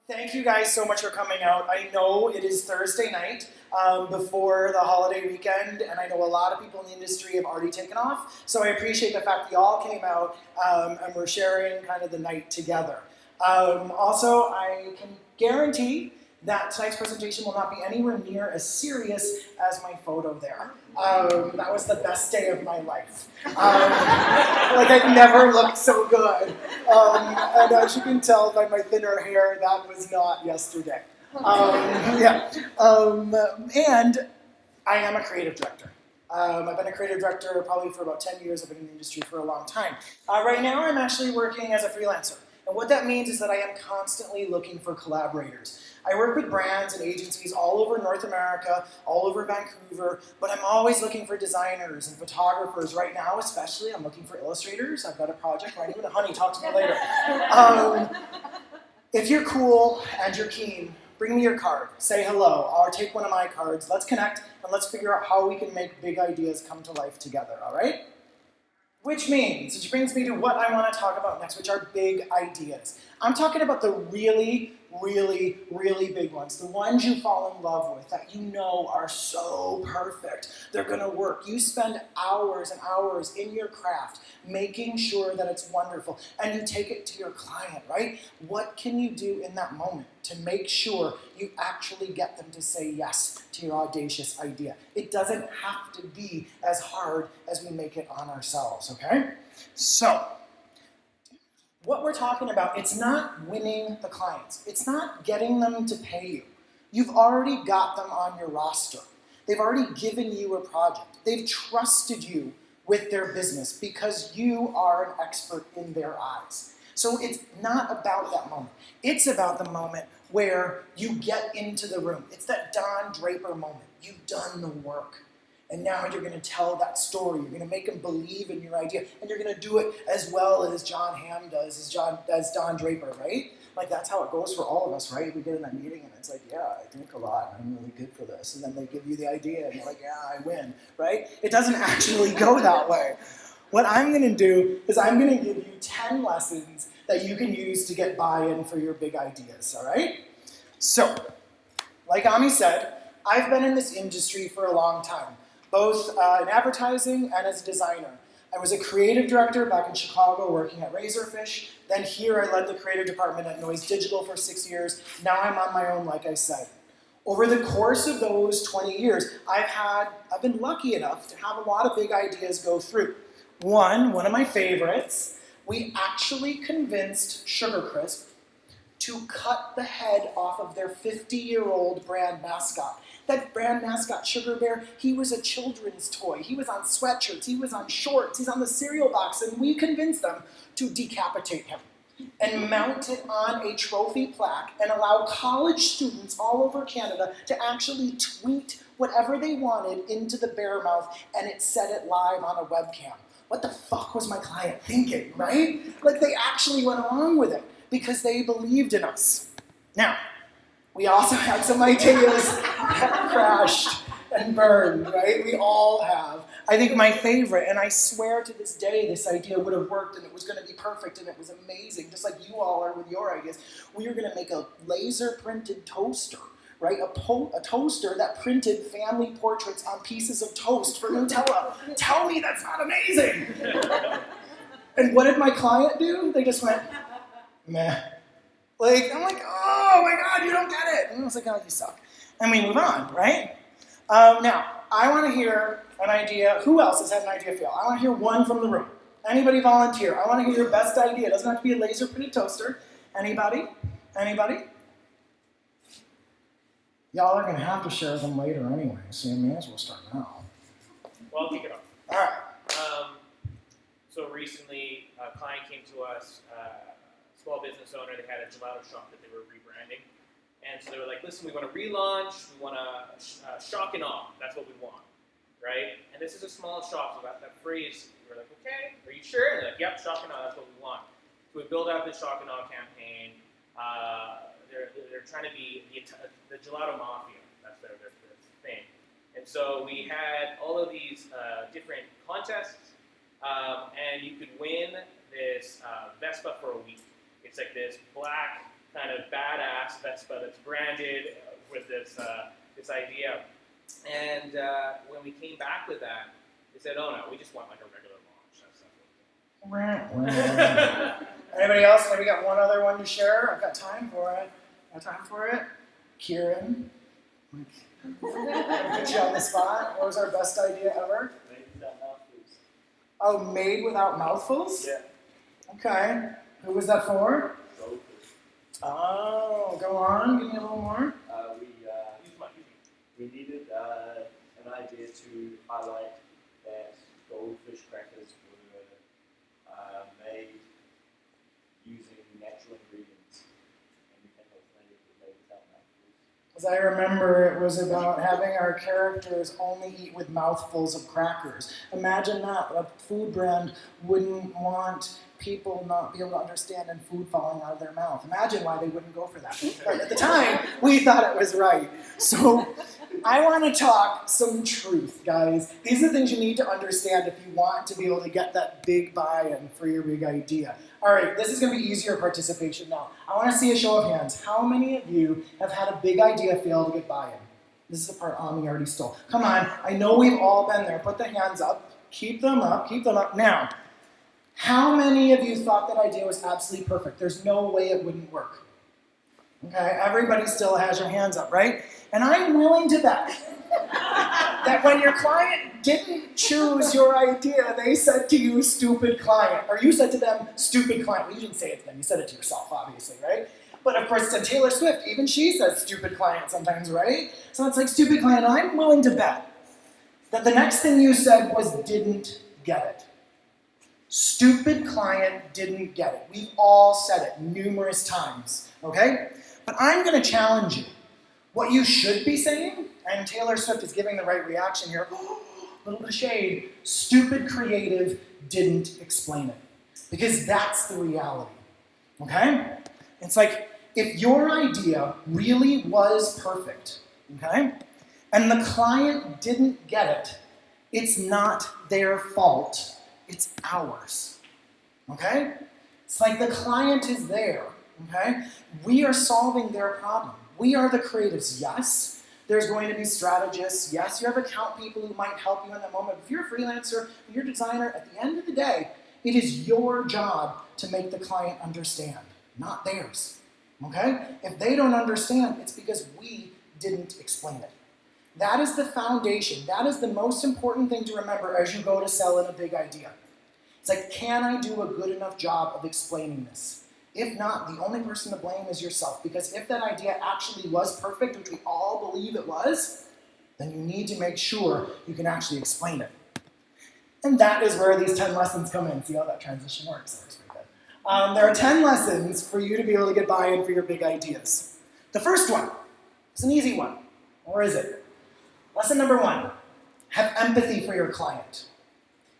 Thank you guys so much for coming out. I know it is Thursday night before the holiday weekend, and I know a lot of people in the industry have already taken off, so I appreciate the fact that you all came out and we're sharing kind of the night together. Also, I can guarantee that tonight's presentation will not be anywhere near as serious as my photo there. That was the best day of my life. Like I've never looked so good. And as you can tell by my thinner hair, that was not yesterday. And I am a creative director. I've been a creative director probably for about 10 years. I've been in the industry for a long time. Right now I'm actually working as a freelancer. And what that means is that I am constantly looking for collaborators. I work with brands and agencies all over North America, all over Vancouver, but I'm always looking for designers and photographers. Right now, especially, I'm looking for illustrators. I've got a project right now. Honey, talk to me later. If you're cool and you're keen, bring me your card. Say hello, or take one of my cards. Let's connect, and let's figure out how we can make big ideas come to life together, all right? Which brings me to what I want to talk about next, which are big ideas. I'm talking about the really, really, really big ones, the ones you fall in love with, that you know are so perfect. They're going to work. You spend hours and hours in your craft making sure that it's wonderful, and you take it to your client, right? What can you do in that moment to make sure you actually get them to say yes to your audacious idea? It doesn't have to be as hard as we make it on ourselves, okay? So, what we're talking about, it's not winning the clients. It's not getting them to pay you. You've already got them on your roster. They've already given you a project. They've trusted you with their business because you are an expert in their eyes. So it's not about that moment. It's about the moment where you get into the room. It's that Don Draper moment. You've done the work. And now you're going to tell that story. You're going to make them believe in your idea. And you're going to do it as well as John Hamm does, as Don Draper, right? Like, that's how it goes for all of us, right? We get in that meeting and it's like, yeah, I think a lot. I'm really good for this. And then they give you the idea and you're like, yeah, I win, right? It doesn't actually go that way. What I'm going to do is I'm going to give you 10 lessons that you can use to get buy-in for your big ideas, all right? So, like Ami said, I've been in this industry for a long time, both in advertising and as a designer. I was a creative director back in Chicago working at Razorfish. Then here I led the creative department at Noise Digital for 6 years. Now I'm on my own, like I said. Over the course of those 20 years, I've been lucky enough to have a lot of big ideas go through. One of my favorites, we actually convinced Sugar Crisp to cut the head off of their 50-year-old brand mascot. That brand mascot, Sugar Bear, he was a children's toy. He was on sweatshirts, he was on shorts, he's on the cereal box, and we convinced them to decapitate him and mount it on a trophy plaque and allow college students all over Canada to actually tweet whatever they wanted into the bear mouth, and it said it live on a webcam. What the fuck was my client thinking, right? Like, they actually went along with it because they believed in us. Now, we also had some ideas that crashed and burned, right? We all have. I think my favorite, and I swear to this day this idea would have worked and it was going to be perfect and it was amazing, just like you all are with your ideas. We were going to make a laser-printed toaster, right? A toaster that printed family portraits on pieces of toast for Nutella. Tell me that's not amazing! And what did my client do? They just went, meh. Like, I'm like, oh my God, you don't get it. And I was like, oh, you suck. And we move on, right? Now, I want to hear an idea. Who else has had an idea fail? I want to hear one from the room. Anybody volunteer? I want to hear your best idea. It doesn't have to be a laser-printed toaster. Anybody? Anybody? Y'all are going to have to share them later anyway, so you may as well start now. Well, I'll kick it off. All right. So recently, a client came to us, small business owner. They had a gelato shop that they were rebranding. And so they were like, listen, we want to relaunch. We want to shock and awe. That's what we want, right? And this is a small shop, so that phrase, we're like, okay, are you sure? And they're like, yep, shock and awe, that's what we want. So we build out this shock and awe campaign. They're trying to be the gelato mafia. That's their thing. And so we had all of these different contests, and you could win this Vespa for a week. It's like this black kind of badass Vespa that's branded with this idea. And when we came back with that, they said, "Oh no, we just want like a regular launch." Anybody else? Maybe got one other one to share? I've got time for it. Kieran. Put you on the spot. What was our best idea ever? Made without mouthfuls. Oh, made without mouthfuls? Yeah. Okay. Who was that for? Goldfish. Oh, go on. Give me a little more. We needed an idea to highlight that goldfish crackers were made using natural ingredients, and we came up with an idea that made without mouthfuls. As I remember, it was about having our characters only eat with mouthfuls of crackers. Imagine that. A food brand wouldn't want people not be able to understand and food falling out of their mouth. Imagine why they wouldn't go for that. But at the time, we thought it was right. So I want to talk some truth, guys. These are the things you need to understand if you want to be able to get that big buy-in for your big idea. All right, this is going to be easier participation now. I want to see a show of hands. How many of you have had a big idea fail to get buy-in? This is the part Ami already stole. Come on, I know we've all been there. Put the hands up. Keep them up. Keep them up. Now, how many of you thought that idea was absolutely perfect? There's no way it wouldn't work. Okay, everybody still has your hands up, right? And I'm willing to bet that when your client didn't choose your idea, they said to you, stupid client. Or you said to them, stupid client. Well, you didn't say it to them. You said it to yourself, obviously, right? But of course, to Taylor Swift, even she says stupid client sometimes, right? So it's like, stupid client. And I'm willing to bet that the next thing you said was didn't get it. Stupid client didn't get it. We've all said it numerous times, okay? But I'm going to challenge you. What you should be saying, and Taylor Swift is giving the right reaction here, a little bit of shade, stupid creative didn't explain it. Because that's the reality, okay? It's like, if your idea really was perfect, okay, and the client didn't get it, it's not their fault. It's ours, okay? It's like the client is there, okay? We are solving their problem. We are the creatives, yes. There's going to be strategists, yes. You have account people who might help you in the moment. If you're a freelancer, you're a designer, at the end of the day, it is your job to make the client understand, not theirs, okay? If they don't understand, it's because we didn't explain it. That is the foundation. That is the most important thing to remember as you go to sell in a big idea. It's like, can I do a good enough job of explaining this? If not, the only person to blame is yourself. Because if that idea actually was perfect, which we all believe it was, then you need to make sure you can actually explain it. And that is where these 10 lessons come in. See how that transition works? That works pretty good. There are 10 lessons for you to be able to get buy-in for your big ideas. The first one is an easy one. Or is it? Lesson number 1, have empathy for your client.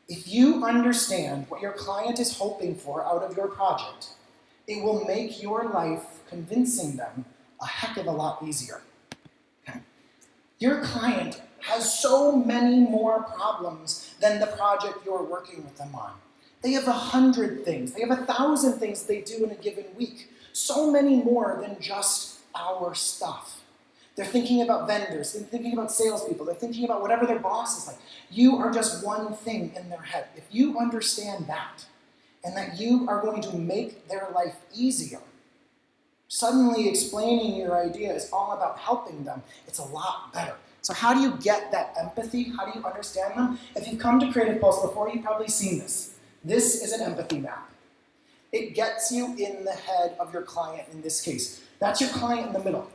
If you understand what your client is hoping for out of your project, it will make your life convincing them a heck of a lot easier. Okay? Your client has so many more problems than the project you're working with them on. They have 100 things. They have 1,000 things they do in a given week. So many more than just our stuff. They're thinking about vendors, they're thinking about salespeople, they're thinking about whatever their boss is like. You are just one thing in their head. If you understand that, and that you are going to make their life easier, suddenly explaining your idea is all about helping them. It's a lot better. So how do you get that empathy? How do you understand them? If you've come to Creative Pulse before, you've probably seen this. This is an empathy map. It gets you in the head of your client in this case. That's your client in the middle.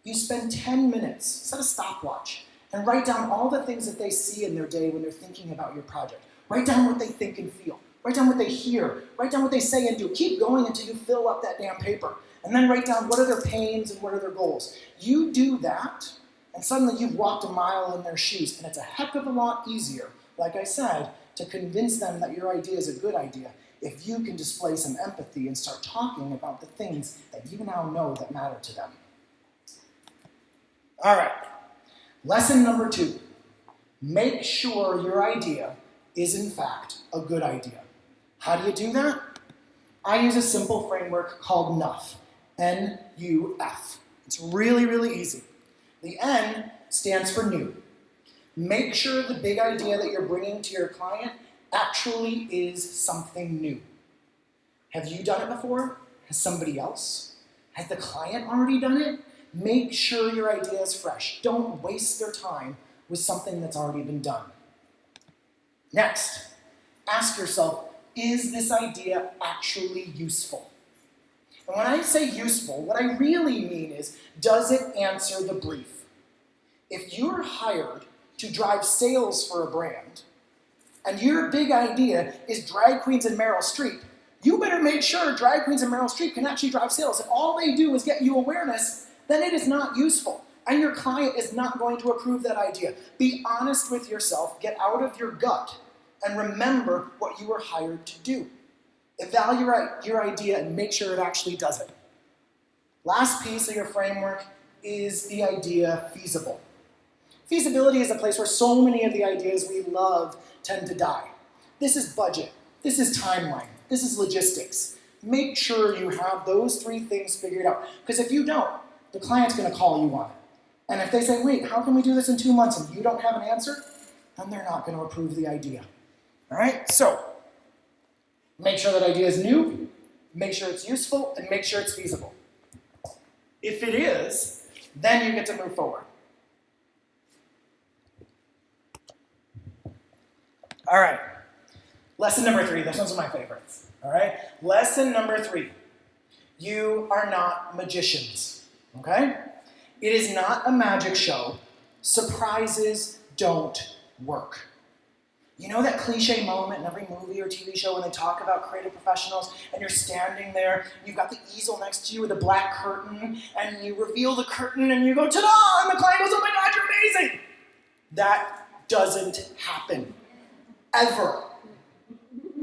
You spend 10 minutes, set a stopwatch, and write down all the things that they see in their day when they're thinking about your project. Write down what they think and feel. Write down what they hear. Write down what they say and do. Keep going until you fill up that damn paper. And then write down what are their pains and what are their goals. You do that, and suddenly you've walked a mile in their shoes, and it's a heck of a lot easier, like I said, to convince them that your idea is a good idea if you can display some empathy and start talking about the things that you now know that matter to them. All right, lesson number 2. Make sure your idea is in fact a good idea. How do you do that? I use a simple framework called NUF. N-U-F. It's really, really easy. The N stands for new. Make sure the big idea that you're bringing to your client actually is something new. Have you done it before? Has somebody else? Has the client already done it? Make sure your idea is fresh. Don't waste their time with something that's already been done. Next, ask yourself, is this idea actually useful? And when I say useful, what I really mean is, does it answer the brief? If you're hired to drive sales for a brand, and your big idea is drag queens and Meryl Streep, you better make sure drag queens and Meryl Streep can actually drive sales. If all they do is get you awareness, then it is not useful. And your client is not going to approve that idea. Be honest with yourself, get out of your gut, and remember what you were hired to do. Evaluate your idea and make sure it actually does it. Last piece of your framework is the idea feasible. Feasibility is a place where so many of the ideas we love tend to die. This is budget, this is timeline, this is logistics. Make sure you have those three things figured out. Because if you don't, the client's going to call you on it. And if they say, wait, how can we do this in 2 months and you don't have an answer, then they're not going to approve the idea. All right? So, make sure that idea is new, make sure it's useful, and make sure it's feasible. If it is, then you get to move forward. All right. Lesson number 3. This one's one of my favorites. All right? Lesson number 3. You are not magicians. Okay? It is not a magic show. Surprises don't work. You know that cliche moment in every movie or TV show when they talk about creative professionals and you're standing there, you've got the easel next to you with a black curtain, and you reveal the curtain and you go, ta-da! And the client goes, oh my God, you're amazing! That doesn't happen. Ever.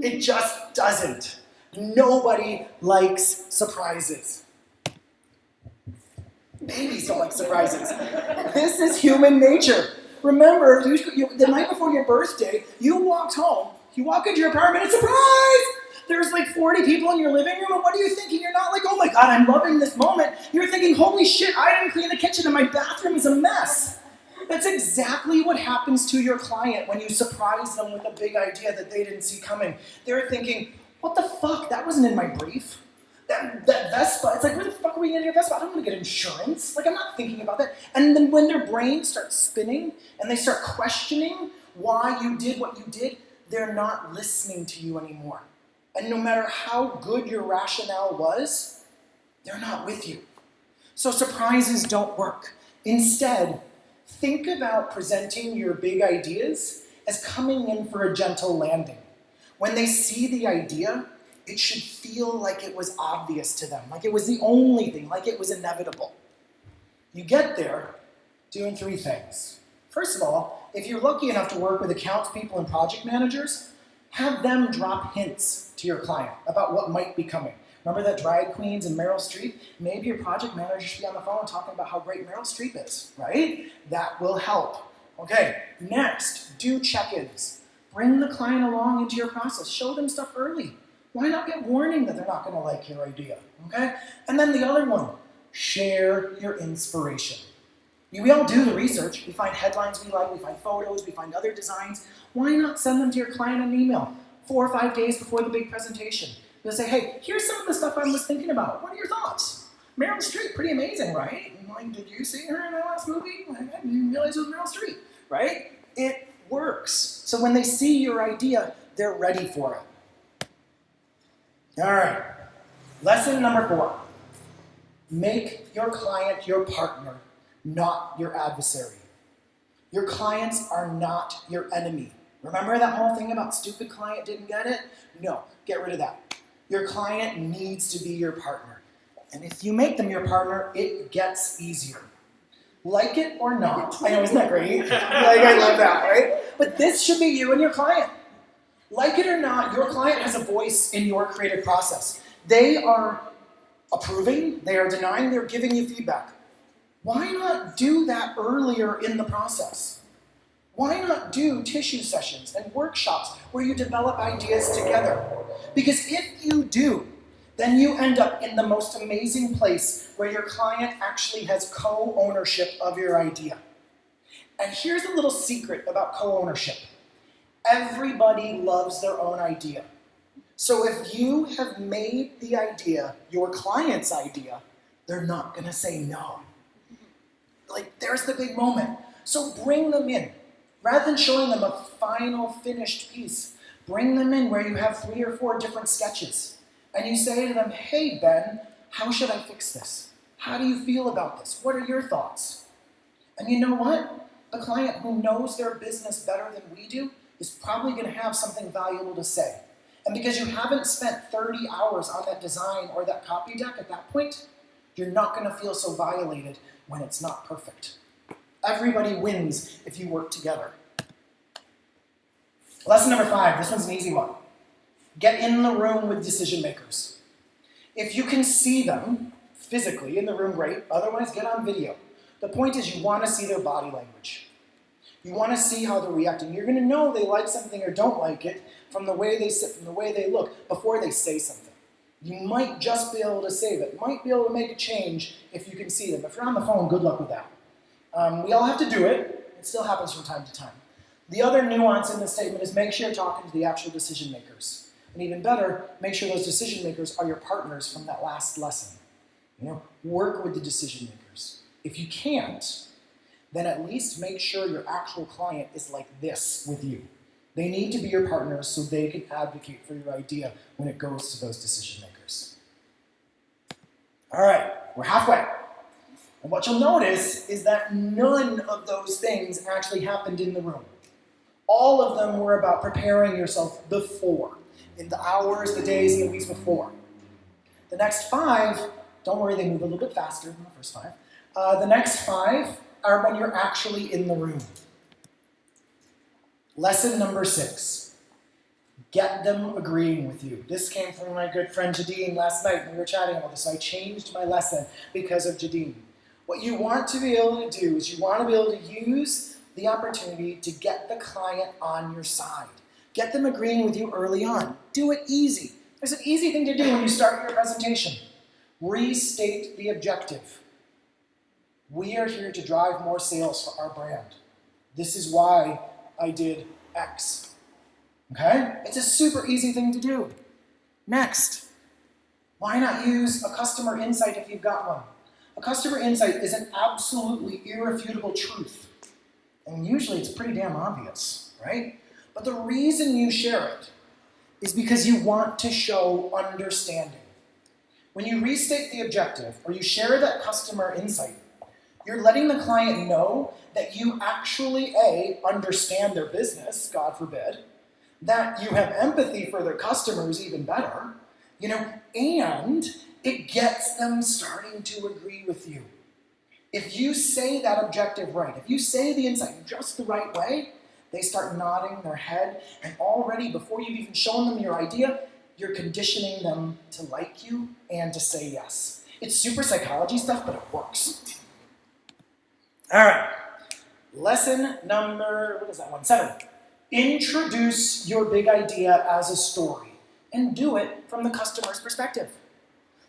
It just doesn't. Nobody likes surprises. Babies don't like surprises. This is human nature. Remember, the night before your birthday, you walked home, you walk into your apartment, and surprise! There's like 40 people in your living room, and what are you thinking? You're not like, oh my God, I'm loving this moment. You're thinking, holy shit, I didn't clean the kitchen and my bathroom is a mess. That's exactly what happens to your client when you surprise them with a big idea that they didn't see coming. They're thinking, what the fuck? That wasn't in my brief. That Vespa, it's like, where the fuck are we going to get a Vespa? I don't want to get insurance. Like, I'm not thinking about that. And then when their brain starts spinning and they start questioning why you did what you did, they're not listening to you anymore. And no matter how good your rationale was, they're not with you. So surprises don't work. Instead, think about presenting your big ideas as coming in for a gentle landing. When they see the idea, it should feel like it was obvious to them, like it was the only thing, like it was inevitable. You get there doing 3 things. First of all, if you're lucky enough to work with accounts people and project managers, have them drop hints to your client about what might be coming. Remember that drag queens and Meryl Streep? Maybe your project manager should be on the phone talking about how great Meryl Streep is, right? That will help. Okay, next, do check-ins. Bring the client along into your process. Show them stuff early. Why not get warning that they're not going to like your idea, okay? And then the other one, share your inspiration. We all do the research. We find headlines we like, we find photos, we find other designs. Why not send them to your client in an email 4 or 5 days before the big presentation? You'll say, hey, here's some of the stuff I was thinking about. What are your thoughts? Meryl Streep, pretty amazing, right? And like, did you see her in the last movie? I didn't realize it was Meryl Streep, right? It works. So when they see your idea, they're ready for it. All right, lesson number 4. Make your client your partner, not your adversary. Your clients are not your enemy. Remember that whole thing about stupid client didn't get it? No, get rid of that. Your client needs to be your partner. And if you make them your partner, it gets easier. Like it or not. I know, isn't that great? Like, I love that, right? But this should be you and your client. Like it or not, your client has a voice in your creative process. They are approving, they are denying, they're giving you feedback. Why not do that earlier in the process? Why not do tissue sessions and workshops where you develop ideas together? Because if you do, then you end up in the most amazing place where your client actually has co-ownership of your idea. And here's a little secret about co-ownership. Everybody loves their own idea. So if you have made the idea your client's idea, they're not going to say no. Like, there's the big moment. So bring them in. Rather than showing them a final finished piece, bring them in where you have 3 or 4 different sketches. And you say to them, hey, Ben, how should I fix this? How do you feel about this? What are your thoughts? And you know what? The client who knows their business better than we do is probably going to have something valuable to say. And because you haven't spent 30 hours on that design or that copy deck at that point, you're not going to feel so violated when it's not perfect. Everybody wins if you work together. Lesson number 5, this one's an easy one. Get in the room with decision makers. If you can see them physically in the room, great. Otherwise, get on video. The point is you want to see their body language. You want to see how they're reacting. You're going to know they like something or don't like it from the way they sit, from the way they look, before they say something. You might just be able to save it. Might be able to make a change if you can see them. If you're on the phone, good luck with that. We all have to do it. It still happens from time to time. The other nuance in this statement is make sure you're talking to the actual decision makers. And even better, make sure those decision makers are your partners from that last lesson. Work with the decision makers. If you can't, then at least make sure your actual client is like this with you. They need to be your partners so they can advocate for your idea when it goes to those decision makers. All right, we're halfway. And what you'll notice is that none of those things actually happened in the room. All of them were about preparing yourself before, in the hours, the days, and the weeks before. The next 5, don't worry, they move a little bit faster than the first 5. The next 5 are when you're actually in the room. Lesson number 6, get them agreeing with you. This came from my good friend Jadine last night when we were chatting about this. So I changed my lesson because of Jadine. What you want to be able to do is you want to be able to use the opportunity to get the client on your side. Get them agreeing with you early on. Do it easy. There's an easy thing to do when you start your presentation. Restate the objective. We are here to drive more sales for our brand. This is why I did X. Okay? It's a super easy thing to do. Next, why not use a customer insight if you've got one? A customer insight is an absolutely irrefutable truth. And usually it's pretty damn obvious, right? But the reason you share it is because you want to show understanding. When you restate the objective or you share that customer insight, you're letting the client know that you actually, A, understand their business, God forbid, that you have empathy for their customers, even better, and it gets them starting to agree with you. If you say that objective right, if you say the insight just the right way, they start nodding their head, and already before you've even shown them your idea, you're conditioning them to like you and to say yes. It's super psychology stuff, but it works. All right, lesson number, 7. Introduce your big idea as a story and do it from the customer's perspective.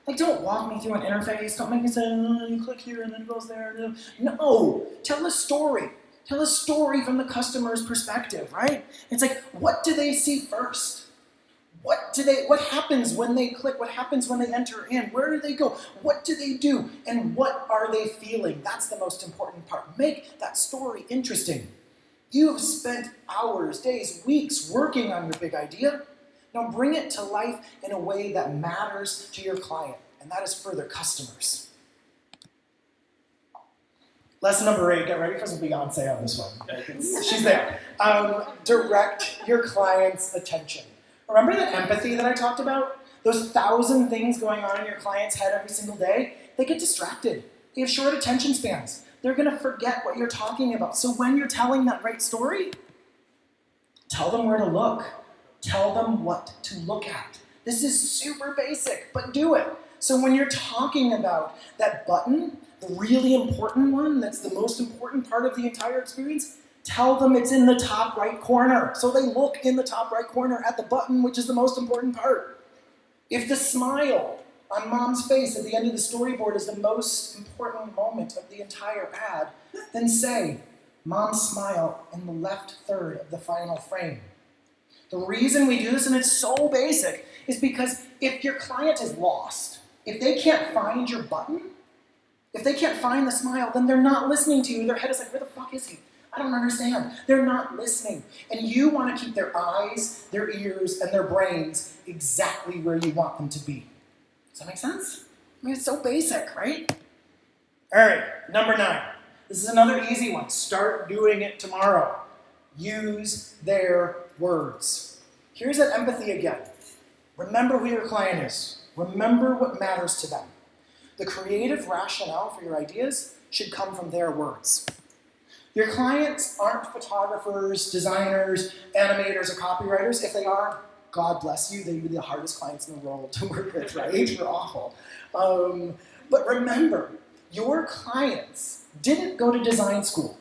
Like, don't walk me through an interface, don't make me say, you click here and then it goes there. No, tell a story. Tell a story from the customer's perspective, right? It's like, what do they see first? What happens when they click? What happens when they enter in? Where do they go? What do they do? And what are they feeling? That's the most important part. Make that story interesting. You've spent hours, days, weeks working on your big idea. Now bring it to life in a way that matters to your client, and that is for their customers. Lesson number 8, get ready for some Beyonce on this one. She's there. Direct your client's attention. Remember the empathy that I talked about? Those 1,000 things going on in your client's head every single day? They get distracted. They have short attention spans. They're going to forget what you're talking about. So when you're telling that great story, tell them where to look. Tell them what to look at. This is super basic, but do it. So when you're talking about that button, the really important one, that's the most important part of the entire experience, tell them it's in the top right corner. So they look in the top right corner at the button, which is the most important part. If the smile on mom's face at the end of the storyboard is the most important moment of the entire ad, then say, mom's smile in the left third of the final frame. The reason we do this, and it's so basic, is because if your client is lost, if they can't find your button, if they can't find the smile, then they're not listening to you. Their head is like, where the fuck is he? I don't understand. They're not listening. And you want to keep their eyes, their ears, and their brains exactly where you want them to be. Does that make sense? I mean, it's so basic, right? All right, number 9. This is another easy one. Start doing it tomorrow. Use their words. Here's that empathy again. Remember who your client is. Remember what matters to them. The creative rationale for your ideas should come from their words. Your clients aren't photographers, designers, animators, or copywriters. If they are, God bless you. They'd be the hardest clients in the world to work with, right? They're awful. But remember, your clients didn't go to design school.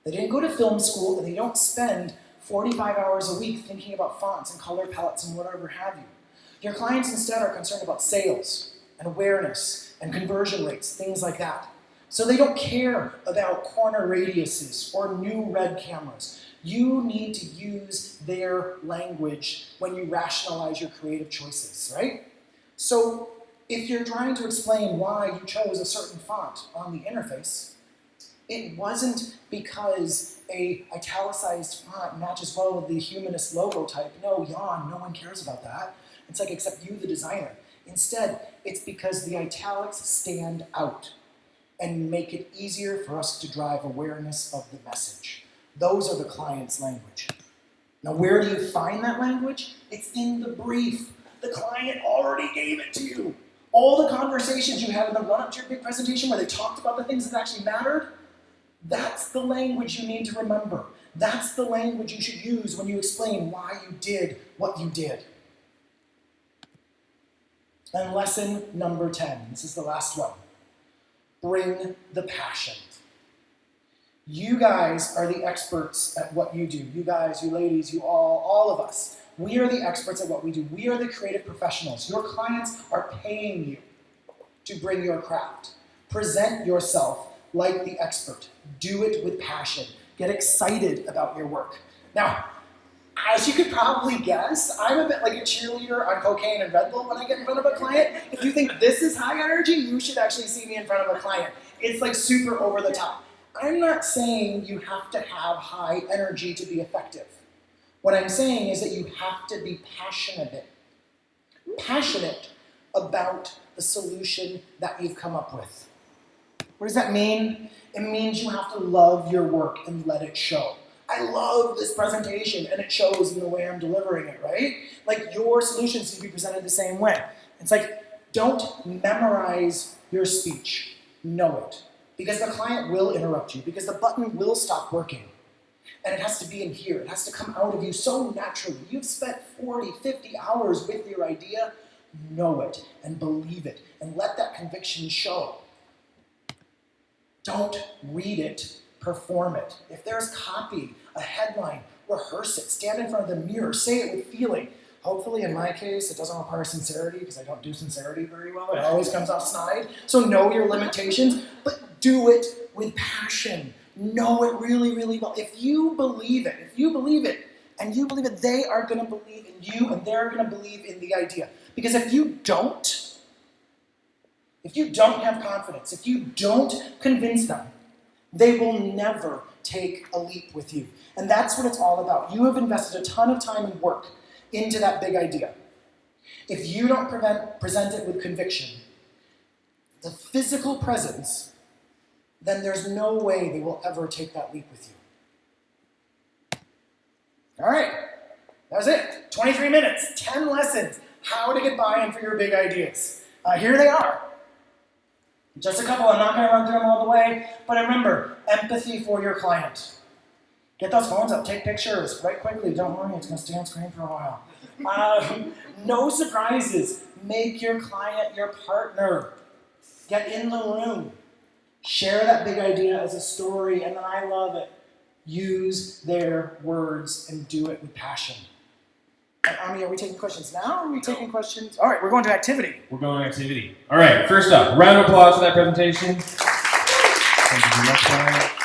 They didn't go to film school, and they don't spend 45 hours a week thinking about fonts and color palettes and whatever have you. Your clients instead are concerned about sales and awareness and conversion rates, things like that. So they don't care about corner radiuses or new red cameras. You need to use their language when you rationalize your creative choices, right? So if you're trying to explain why you chose a certain font on the interface, it wasn't because a italicized font matches well with the humanist logo type. No, yawn, no one cares about that. It's like, except you, the designer. Instead, it's because the italics stand out and make it easier for us to drive awareness of the message. Those are the client's language. Now, where do you find that language? It's in the brief. The client already gave it to you. All the conversations you had in the run-up to your big presentation where they talked about the things that actually mattered, that's the language you need to remember. That's the language you should use when you explain why you did what you did. And lesson number 10, this is the last one. Bring the passion. You guys are the experts at what you do. You guys, you ladies, you all of us. We are the experts at what we do. We are the creative professionals. Your clients are paying you to bring your craft. Present yourself like the expert. Do it with passion. Get excited about your work. Now, as you could probably guess, I'm a bit like a cheerleader on cocaine and Red Bull when I get in front of a client. If you think this is high energy, you should actually see me in front of a client. It's like super over the top. I'm not saying you have to have high energy to be effective. What I'm saying is that you have to be passionate about the solution that you've come up with. What does that mean? It means you have to love your work and let it show. I love this presentation, and it shows in the way I'm delivering it, right? Like, your solutions need to be presented the same way. It's like, don't memorize your speech. Know it. Because the client will interrupt you, because the button will stop working. And it has to be in here. It has to come out of you so naturally. You've spent 40, 50 hours with your idea. Know it and believe it, and let that conviction show. Don't read it. Perform it. If there's copy, a headline, rehearse it. Stand in front of the mirror. Say it with feeling. Hopefully, in my case, it doesn't require sincerity because I don't do sincerity very well. It always comes off snide. So know your limitations, but do it with passion. Know it really, really well. If you believe it, and you believe it, they are going to believe in you, and they're going to believe in the idea. Because if you don't have confidence, if you don't convince them, they will never take a leap with you. And that's what it's all about. You have invested a ton of time and work into that big idea. If you don't present it with conviction, the physical presence, then there's no way they will ever take that leap with you. All right, that was it. 23 minutes, 10 lessons, how to get buy-in for your big ideas. Here they are. Just a couple, I'm not going to run through them all the way, but remember, empathy for your client. Get those phones up, take pictures, write quickly, don't worry, it's going to stay on screen for a while. No surprises, make your client your partner. Get in the room. Share that big idea as a story, and then I love it. Use their words and do it with passion. Ami, are we taking questions now? Or are we taking questions? All right, we're going to activity. We're going to activity. All right, first up, round of applause for that presentation. Thank you very much, Ryan.